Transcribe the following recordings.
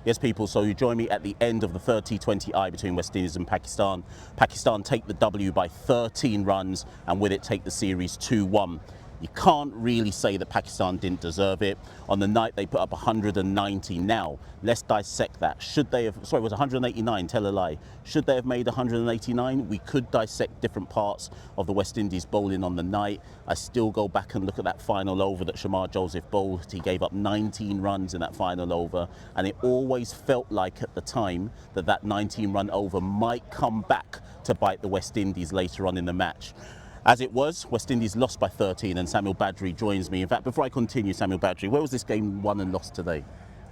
Yes, people, so you join me at the end of the third T20I between West Indies and Pakistan. Pakistan take the W by 13 runs and with it take the series 2-1. You can't really say that Pakistan didn't deserve it. On the night, they put up 190. Now, let's dissect that. Should they have, sorry, it was 189, tell a lie. Should they have made 189? We could dissect different parts of the West Indies bowling on the night. I still go back and look at that final over that Shamar Joseph bowled. He gave up 19 runs in that final over, and it always felt like at the time that that 19-run over might come back to bite the West Indies later on in the match. As it was, West Indies lost by 13 and Samuel Badree joins me. In fact, before I continue, Samuel Badree, where was this game won and lost today?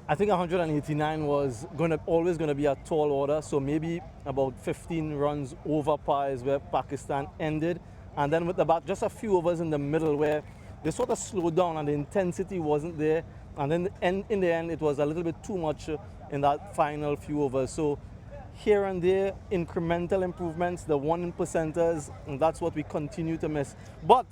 I think 189 was always going to be a tall order, so maybe about 15 runs over par is where Pakistan ended. And then with about just a few overs in the middle where they sort of slowed down and the intensity wasn't there. And then in the end, it was a little bit too much in that final few overs. So here and there, incremental improvements, the 1%ers, and that's what we continue to miss. But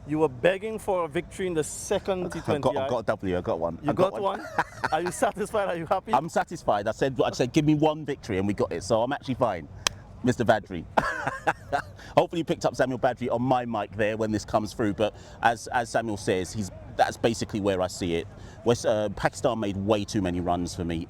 you were begging for a victory in the second T20. I've got a W, I got one. You got one? Are you satisfied? Are you happy? I'm satisfied. I said, give me one victory and we got it, so I'm actually fine. Mr. Badree. Hopefully you picked up Samuel Badree on my mic there when this comes through, but as Samuel says, that's basically where I see it. Pakistan made way too many runs for me.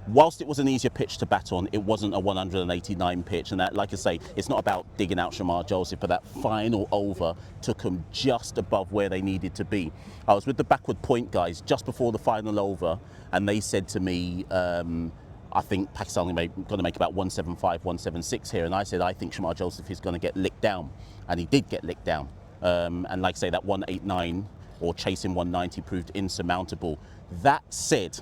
Whilst it was an easier pitch to bat on, it wasn't a 189 pitch. And that, like I say, it's not about digging out Shamar Joseph, but that final over took them just above where they needed to be. I was with the backward point guys just before the final over, and they said to me, I think Pakistan are going to make about 175, 176 here. And I said, I think Shamar Joseph is going to get licked down. And he did get licked down. And like I say, that 189 or chasing 190 proved insurmountable. That said,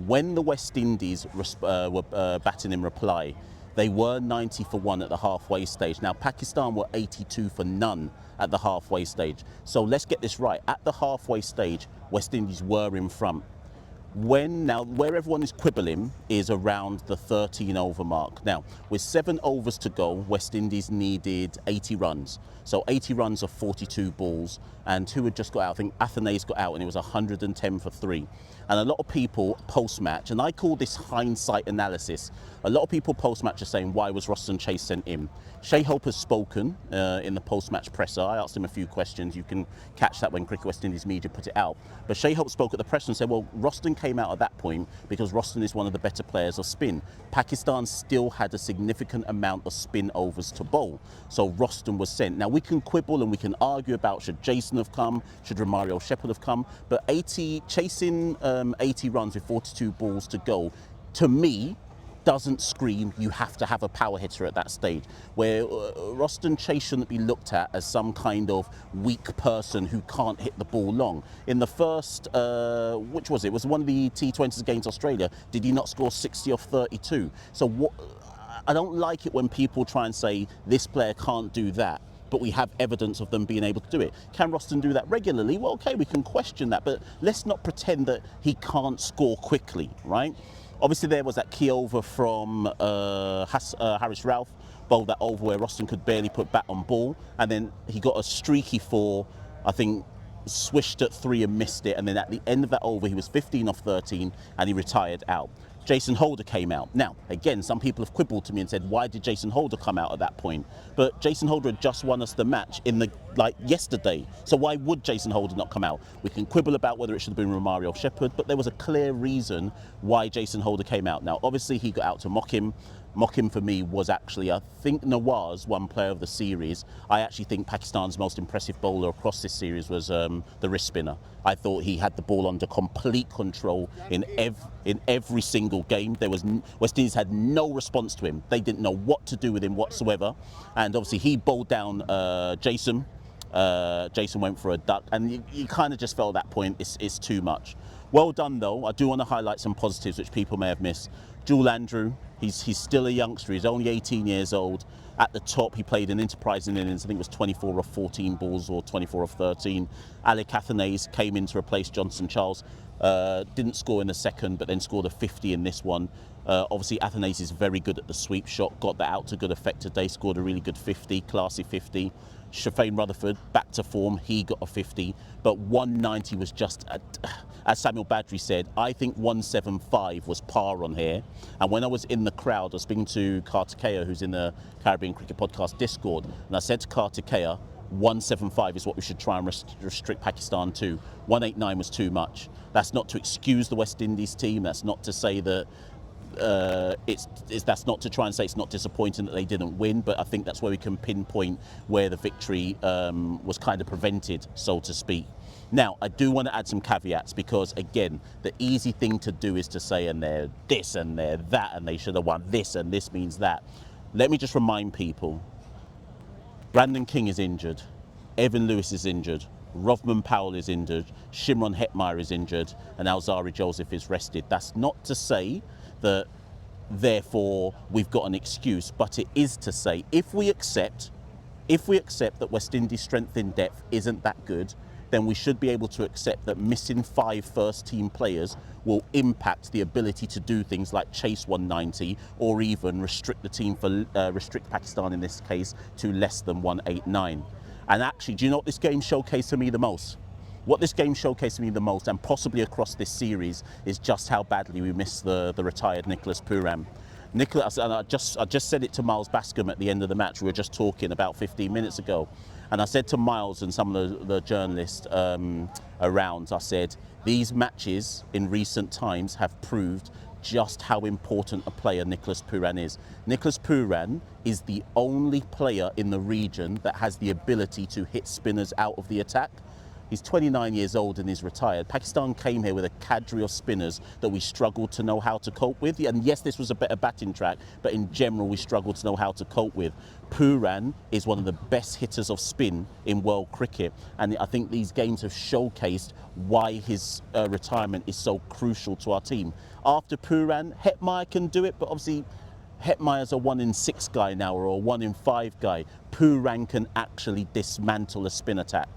when the West Indies were batting in reply, they were 90 for 1 at the halfway stage. Now, Pakistan were 82 for none at the halfway stage. So let's get this right. At the halfway stage, West Indies were in front. Now, where everyone is quibbling is around the 13 over mark. Now, with 7 overs to go, West Indies needed 80 runs. So 80 runs of 42 balls. And who had just got out? I think Athenaeus got out and it was 110 for 3. And a lot of people post-match, and I call this hindsight analysis, a lot of people post-match are saying, why was Roston Chase sent in? Shai Hope has spoken in the post-match presser. I asked him a few questions. You can catch that when Cricket West Indies media put it out. But Shai Hope spoke at the presser and said, well, Roston came out at that point because Roston is one of the better players of spin. Pakistan still had a significant amount of spin overs to bowl. So Roston was sent. Now, we can quibble and we can argue about should Jason have come, should Romario Shepherd have come, but chasing 80 runs with 42 balls to go, to me, doesn't scream you have to have a power hitter at that stage, where Roston Chase shouldn't be looked at as some kind of weak person who can't hit the ball long. In the first, which was it? It was one of the T20s against Australia. Did he not score 60 off 32? So I don't like it when people try and say this player can't do that, but we have evidence of them being able to do it. Can Roston do that regularly? Well, okay, we can question that, but let's not pretend that he can't score quickly, right? Obviously, there was that key over from Harris Ralph, bowled that over where Roston could barely put bat on ball, and then he got a streaky 4, I think, swished at 3 and missed it, and then at the end of that over, he was 15 off 13, and he retired out. Jason Holder came out. Now, again, some people have quibbled to me and said, why did Jason Holder come out at that point? But Jason Holder had just won us the match yesterday. So why would Jason Holder not come out? We can quibble about whether it should have been Romario Shepherd, but there was a clear reason why Jason Holder came out. Now, obviously, he got out to mock him. Mocking for me was actually, I think Nawaz won player of the series. I actually think Pakistan's most impressive bowler across this series was the wrist spinner. I thought he had the ball under complete control in every single game. West Indies had no response to him. They didn't know what to do with him whatsoever. And obviously he bowled down Jason. Jason went for a duck, and you kind of just felt at that point it's too much. Well done though. I do want to highlight some positives which people may have missed. Jewel Andrew, he's still a youngster, he's only 18 years old. At the top, he played an enterprising innings, I think it was 24 of 14 balls or 24 of 13. Alec Athenaeus came in to replace Johnson Charles. Didn't score in the second, but then scored a 50 in this one. Obviously, Athanase is very good at the sweep shot, got that out to good effect today, scored a really good 50, classy 50. Shafane Rutherford, back to form, he got a 50, but 190 was just, as Samuel Badree said, I think 175 was par on here. And when I was in the crowd, I was speaking to Carter Kea, who's in the Caribbean Cricket Podcast Discord, and I said to Carter Kea, 175 is what we should try and restrict Pakistan to. 189 was too much. That's not to excuse the West Indies team, that's not to say that that's not to try and say it's not disappointing that they didn't win, but I think that's where we can pinpoint where the victory was kind of prevented, so to speak. Now, I do want to add some caveats because, again, the easy thing to do is to say, and they're this and they're that, and they should have won this, and this means that. Let me just remind people, Brandon King is injured, Evan Lewis is injured, Rovman Powell is injured, Shimron Hetmyer is injured, and Alzari Joseph is rested. That's not to say that therefore we've got an excuse, but it is to say if we accept that West Indies' strength in depth isn't that good, then we should be able to accept that missing 5 first-team players will impact the ability to do things like chase 190 or even restrict the team restrict Pakistan in this case to less than 189. And actually, do you know what this game showcased to me the most? What this game showcased to me the most, and possibly across this series, is just how badly we miss the retired Nicholas Pooran. Nicholas, and I just said it to Miles Bascom at the end of the match. We were just talking about 15 minutes ago, and I said to Miles and some of the journalists around, I said, these matches in recent times have proved just how important a player Nicholas Pooran is. Nicholas Pooran is the only player in the region that has the ability to hit spinners out of the attack. He's 29 years old and he's retired. Pakistan came here with a cadre of spinners that we struggled to know how to cope with. And yes, this was a better batting track, but in general, we struggled to know how to cope with. Pooran is one of the best hitters of spin in world cricket. And I think these games have showcased why his retirement is so crucial to our team. After Pooran, Hetmyer can do it, but obviously Hetmyer's a 1 in 6 guy now, or a 1 in 5 guy. Pooran can actually dismantle a spin attack.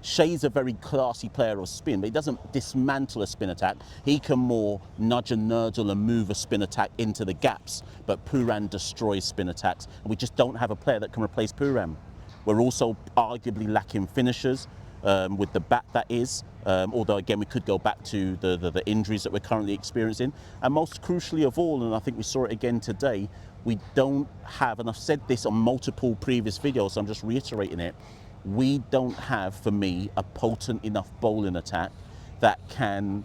Shea's a very classy player of spin, but he doesn't dismantle a spin attack. He can more nudge and nurdle and move a spin attack into the gaps, but Pooran destroys spin attacks, and we just don't have a player that can replace Pooran. We're also arguably lacking finishers with the bat, that is, although again we could go back to the injuries that we're currently experiencing. And most crucially of all, and I think we saw it again today, we don't have, and I've said this on multiple previous videos, so I'm just reiterating it, we don't have, for me, a potent enough bowling attack that can,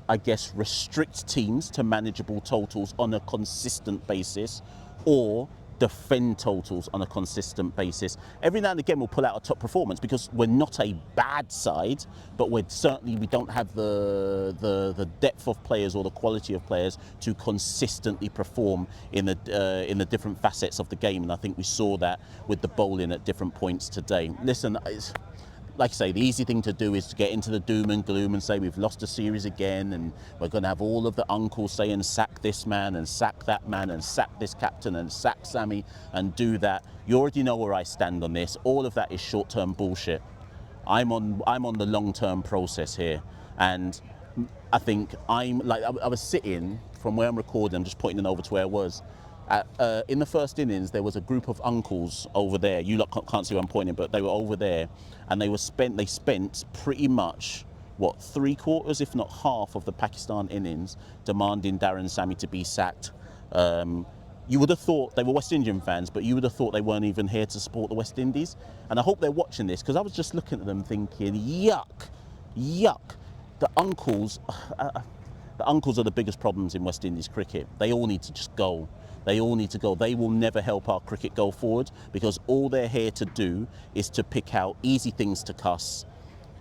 I guess, restrict teams to manageable totals on a consistent basis or defend totals on a consistent basis. Every now and again we'll pull out a top performance because we're not a bad side, but we don't have the depth of players or the quality of players to consistently perform in the different facets of the game, and I think we saw that with the bowling at different points today. Listen, like I say, the easy thing to do is to get into the doom and gloom and say we've lost a series again and we're going to have all of the uncles saying sack this man and sack that man and sack this captain and sack Sammy and do that. You already know where I stand on this. All of that is short-term bullshit. I'm on the long-term process here, and I think I was sitting from where I'm recording. I'm just pointing over to where I was. In the first innings, there was a group of uncles over there. You lot can't see where I'm pointing, but they were over there, and they spent pretty much, what, 3/4, if not half, of the Pakistan innings demanding Darren Sammy to be sacked. You would have thought they were West Indian fans, but you would have thought they weren't even here to support the West Indies. And I hope they're watching this, because I was just looking at them thinking, yuck, yuck. The uncles are the biggest problems in West Indies cricket. They all need to just go. They all need to go. They will never help our cricket go forward, because all they're here to do is to pick out easy things to cuss,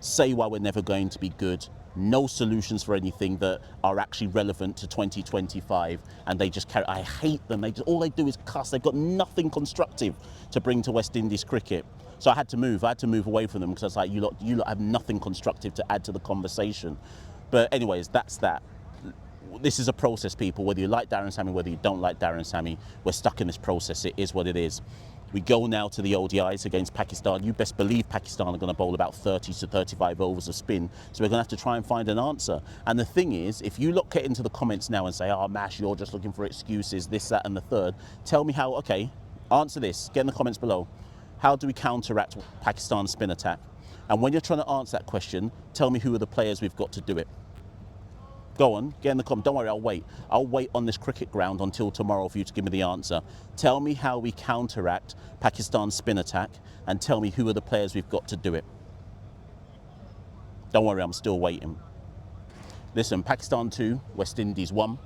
say why we're never going to be good, no solutions for anything that are actually relevant to 2025, and they just carry. I hate them. All they do is cuss. They've got nothing constructive to bring to West Indies cricket. So I had to move away from them, because I was like, you lot have nothing constructive to add to the conversation. But anyways, that's that. This is a process, people. Whether you like Darren Sammy, whether you don't like Darren Sammy, we're stuck in this process. It is what it is. We go now to the ODIs against Pakistan. You best believe Pakistan are going to bowl about 30 to 35 overs of spin. So we're going to have to try and find an answer. And the thing is, if you get into the comments now and say, oh, Mash, you're just looking for excuses, this, that, and the third, tell me how, okay, answer this. Get in the comments below. How do we counteract Pakistan's spin attack? And when you're trying to answer that question, tell me who are the players we've got to do it. Go on, get in the comments. Don't worry, I'll wait. I'll wait on this cricket ground until tomorrow for you to give me the answer. Tell me how we counteract Pakistan's spin attack and tell me who are the players we've got to do it. Don't worry, I'm still waiting. Listen, Pakistan 2, West Indies 1.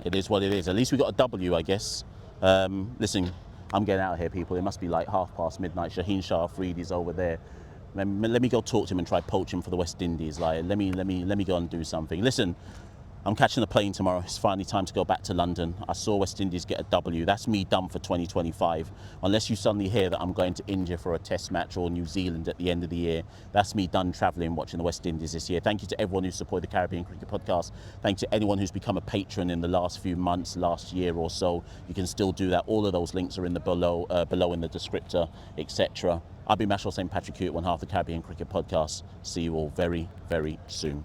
It is what it is. At least we got a W, I guess. Listen, I'm getting out of here, people. It must be like midnight. Shaheen Shah Afridi's over there. Let me go talk to him and try poach him for the West Indies. Like, let me go and do something. Listen, I'm catching the plane tomorrow. It's finally time to go back to London. I saw West Indies get a W. That's me done for 2025. Unless you suddenly hear that I'm going to India for a test match or New Zealand at the end of the year. That's me done travelling, watching the West Indies this year. Thank you to everyone who supported the Caribbean Cricket Podcast. Thank you to anyone who's become a patron in the last few months, last year or so. You can still do that. All of those links are in the below in the descriptor, etc. I've been Machel St. Patrick Hewitt, one half the Caribbean Cricket Podcast. See you all very, very soon.